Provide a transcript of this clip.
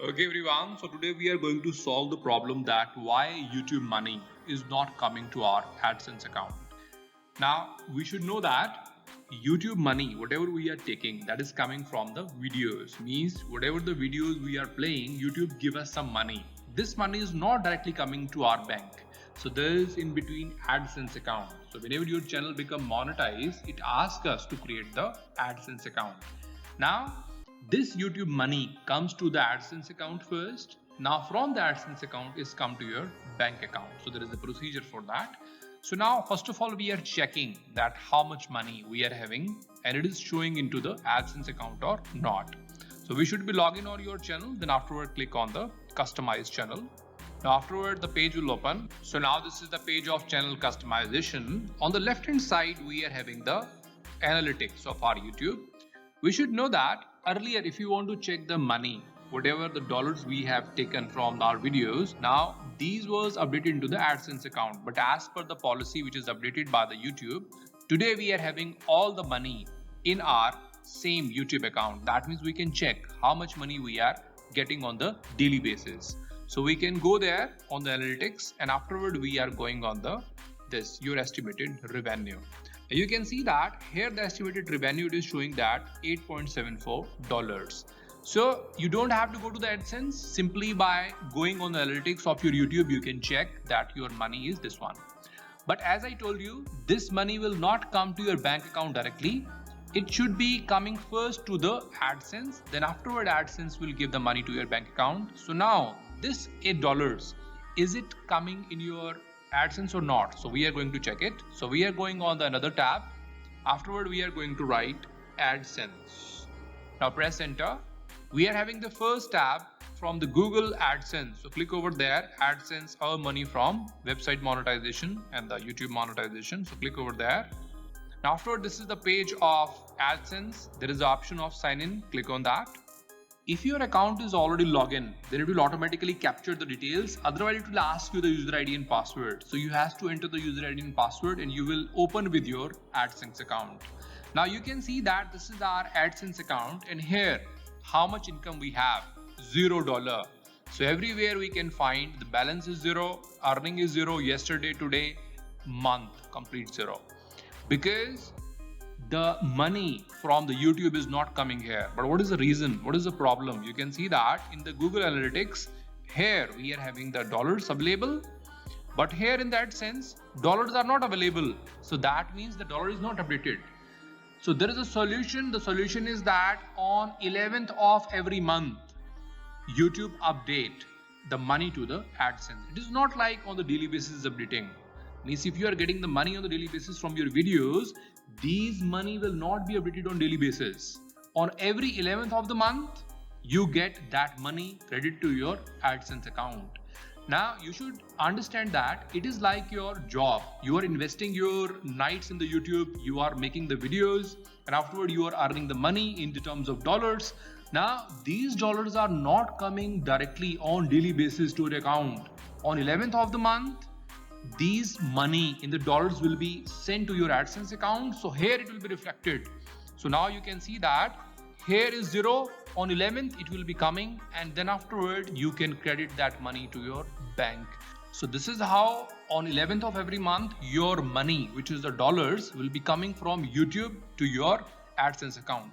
Okay everyone, so today we are going to solve the problem that why YouTube money is not coming to our AdSense account. Now we should know that YouTube money, whatever we are taking, that is coming from the videos. Means whatever the videos we are playing, YouTube give us some money. This money is not directly coming to our bank. So there is in between AdSense account. So whenever your channel become monetized, it asks us to create the AdSense account. Now this YouTube money comes to the AdSense account first. Now from the AdSense account is come to your bank account. So there is a procedure for that. So now first of all we are checking that how much money we are having and it is showing into the AdSense account or not. So we should be logging on your channel, then afterward click on the customize channel. Now afterward the page will open. So now this is the page of channel customization. On the left hand side we are having the analytics of our YouTube. We should know that earlier if you want to check the money, whatever the dollars we have taken from our videos, now these was updated into the AdSense account. But as per the policy which is updated by the YouTube, today we are having all the money in our same YouTube account. That means we can check how much money we are getting on the daily basis. So we can go there on the analytics and afterward we are going on the your estimated revenue. You can see that here the estimated revenue is showing that $8.74. So you don't have to go to the AdSense. Simply by going on the analytics of your YouTube, you can check that your money is this one. But as I told you, this money will not come to your bank account directly. It should be coming first to the AdSense. Then afterward AdSense will give the money to your bank account. So now this $8, is it coming in your AdSense or not? So we are going to check it. So we are going on the another tab. Afterward we are going to write AdSense. Now press enter. We are having the first tab from the Google AdSense. So click over there, AdSense, earn money from website monetization and the YouTube monetization. So click over there. Now afterward this is the page of AdSense. There is the option of sign in. Click on that. If your account is already logged in, then it will automatically capture the details. Otherwise, it will ask you the user ID and password. So you have to enter the user ID and password and you will open with your AdSense account. Now you can see that this is our AdSense account and here how much income we have, $0. So everywhere we can find the balance is 0, earning is 0, yesterday, today, month, complete 0. Because the money from the YouTube is not coming here. But what is the reason? What is the problem? You can see that in the Google Analytics, here we are having the dollars available. But here in that sense, dollars are not available. So that means the dollar is not updated. So there is a solution. The solution is that on 11th of every month, YouTube update the money to the AdSense. It is not like on the daily basis updating. Means if you are getting the money on the daily basis from your videos, these money will not be updated on daily basis. On every 11th of the month, you get that money credited to your AdSense account. Now you should understand that it is like your job. You are investing your nights in the YouTube, you are making the videos and afterward you are earning the money in the terms of dollars. Now these dollars are not coming directly on daily basis to your account. On 11th of the month, these money in the dollars will be sent to your AdSense account. So here it will be reflected. So now you can see that here is 0. On 11th it will be coming and then afterward you can credit that money to your bank. So this is how on 11th of every month your money, which is the dollars, will be coming from YouTube to your AdSense account.